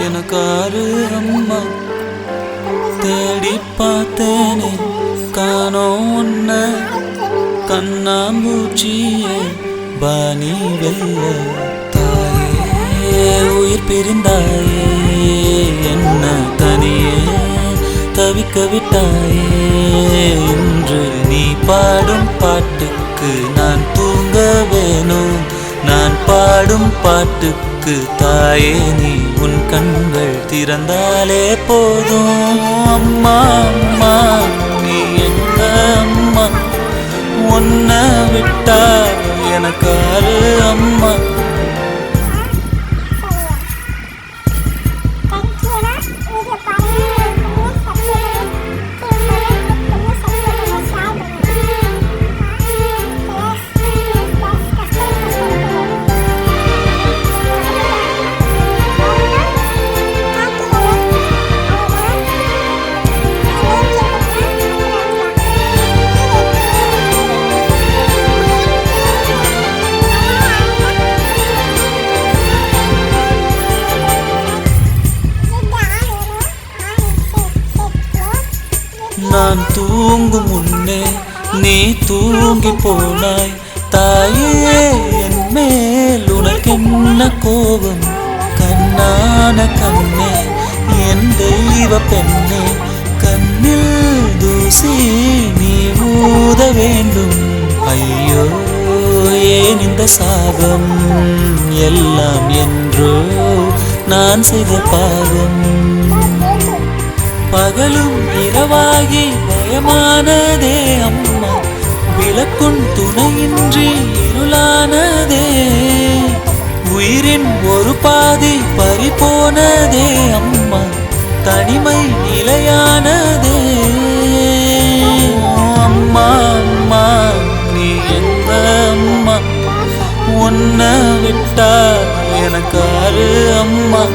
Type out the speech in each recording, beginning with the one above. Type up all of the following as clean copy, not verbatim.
எனக்காரு அம்மா. தேடி பார்த்தேனே காணோம் உன்ன, கண்ணாம்பூச்சியே பாணி வெல்ல. தாயே உயிர் பிரிந்தாயே, என்ன தனியே தவிக்க விட்டாயே. இன்று நீ பாடும் பாட்டுக்கு நான் தூங்க வேணும். நான் பாடும் பாட்டுக்கு தாயே நீ உன் கண்கள் திறந்தாலே போதும். அம்மா அம்மா நீ எங்க அம்மா, உன்னை விட்டா எனக்காரு அம்மா. நான் தூங்கும் முன்னே நீ தூங்கி போனாய். தாயே என் மேல் உனக்கென்ன கோபம்? கண்ணான கண்ணே என் தெய்வ பெண்ணே, கண்ணில் தூசி நீ ஊத வேண்டும். ஐயோ ஏன் இந்த சாபம் எல்லாம் என்றோ நான் செய்த பாவம். பகலும் இரவாகி பயமானதே அம்மா, விளக்குன் துணையின்றி இருளானதே. உயிரின் ஒரு பாதி பறிபோனதே அம்மா, தனிமை நிலையானதே. அம்மா அம்மா நீ எங்க அம்மா, உன்னை விட்டா எனக்காரு அம்மா.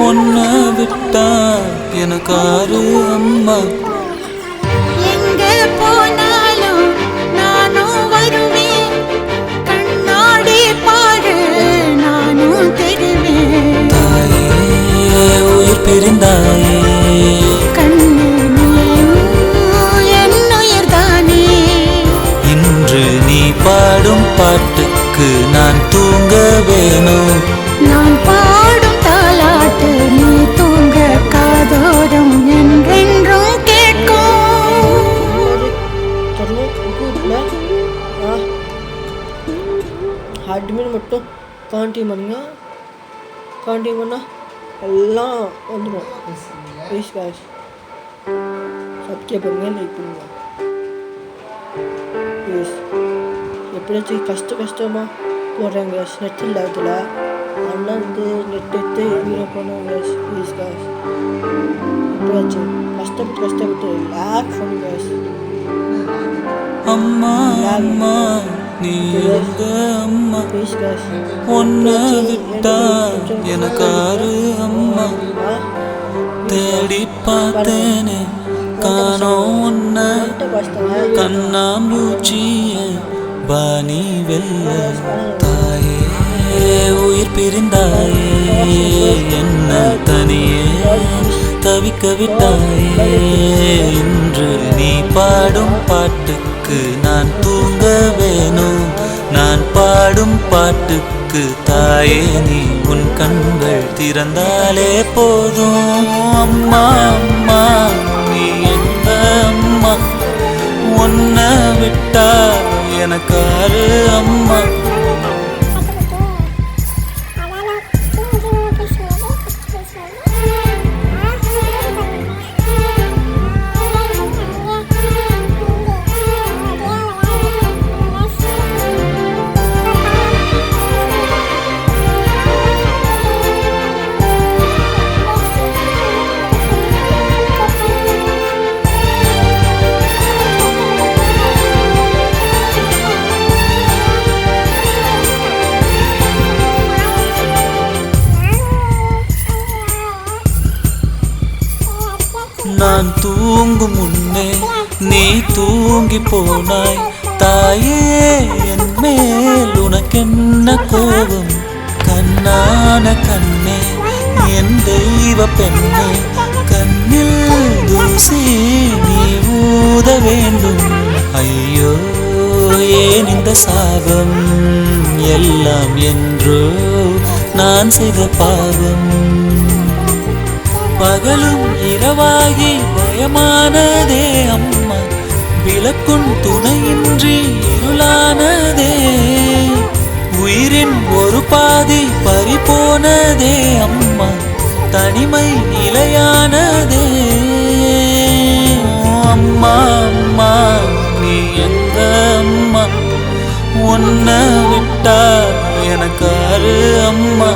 உன்னை விட்டா எனக்காரு அம்மா. எங்க போனாலும் நானும் வருவேன், கண்ணாடி பாரு நானும் தெரிவேன். தாயே உயிர் பிரிந்தாயே, கண்ணு என் உயிர் தானே. இன்று நீ பாடும் பாட்டுக்கு நான் தூங்க வேணும். நான் பாடும் தாலாட்டு நீ தூங்க காதோரம் என்றென்றும் கேட்கும். அட்மின் மட்டும் கான்டி பண்ணுங்க. கான்டி பண்ணால் எல்லாம் வந்துடும். ப்ளீஸ் காய்ஸ் சப்ஸ்கிரைப் பண்ணுங்க, லைக் பண்ணுங்க ப்ளீஸ். எப்படியாச்சும் கஷ்டமாக போடுறாங்க நெட் இல்லாததில், அண்ணா வந்து நெட் எடுத்து வீடியோ பண்ணுவாங்க ப்ளீஸ் காய்ஸ். எப்படியாச்சும் கஷ்டப்பட்டு லேக் பண்ணி guys. அம்மா அம்மா நீ எங்க அம்மா, Please guys. உன்னை விட்டா எனக்காரு அம்மா. தேடி பார்த்தேனே காணோம் உன்னை, கண்ணாமூச்சிய பாணி வெல்ல. தாயே உயிர் பிரிந்தாயே, என்ன தனியே தவிக்க விட்டாயே. இன்று நீ பாடும் பாட்டுக்கு நான் தூங்க வேணும், நான் பாடும் பாட்டுக்கு தாயே நீ உன் கண்கள் திறந்தாலே போதும். அம்மா அம்மா நீ எங்க அம்மா, உன்னை விட்டா எனக்காரு அம்மா. நான் தூங்கும் முன்னே நீ தூங்கி போனாய். தாயே என் மேல் உனக்கென்ன கோபம், கண்ணான கண்ணே என் தெய்வ பெண்ணே, கண்ணில் தூசி நீ ஊத வேண்டும். ஐயோ ஏன் இந்த சாபம், எல்லாம் என்றோ நான் செய்த பாவம். பகலும் இரவாகி பயமானதே அம்மா, விளக்குன் துணையின்றி இருளானதே. உயிரின் ஒரு பாதி பறிபோனதே அம்மா, தனிமை நிலையானதே. அம்மா அம்மா நீ எங்க அம்மா, உன்னை விட்டா எனக்காரு அம்மா.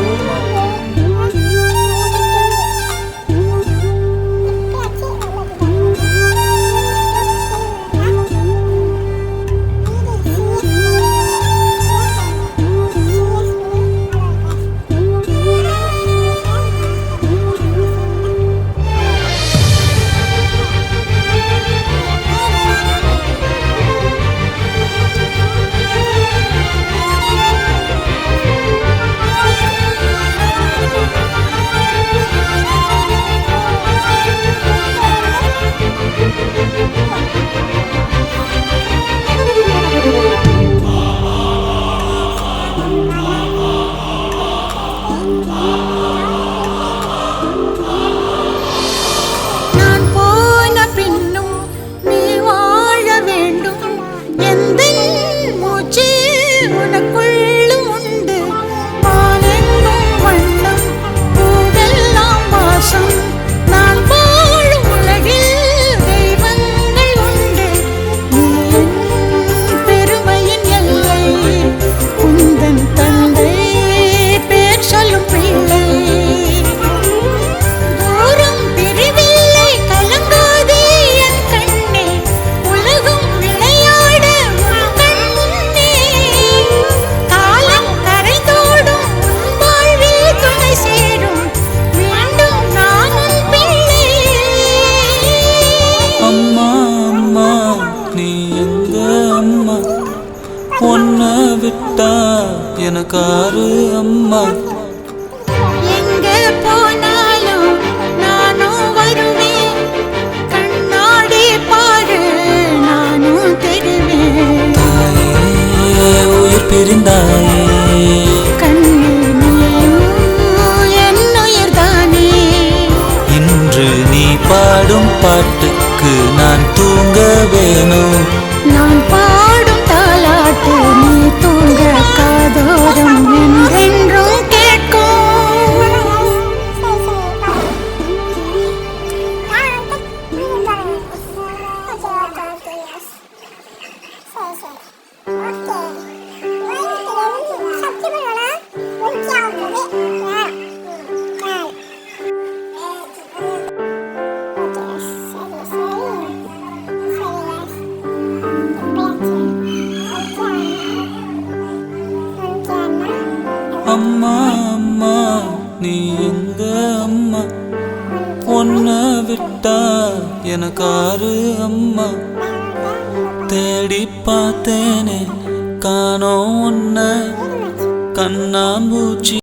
உன்னை விட்டா எனக்காரு அம்மா. எங்க போனாலும் நானும் வருவேன், கண்ணாடி பாரு நானும் தெரிவேன். தாயே உயிர் பிரிந்தாயே, கண்ணில் நீயும் என் உயிர்தானே. இன்று நீ பாடும் பாட்டுக்கு நான் தூங்க வேணும், நான் பாடும் தாலாட்டு நீ தூங்க காதோரம் என்றென்றும் கேட்கும். எங்க அம்மா உன்னை விட்டா எனக்காரு அம்மா தேடி பார்த்தேனே காணோம் உன்னை கண்ணாம்பூச்சி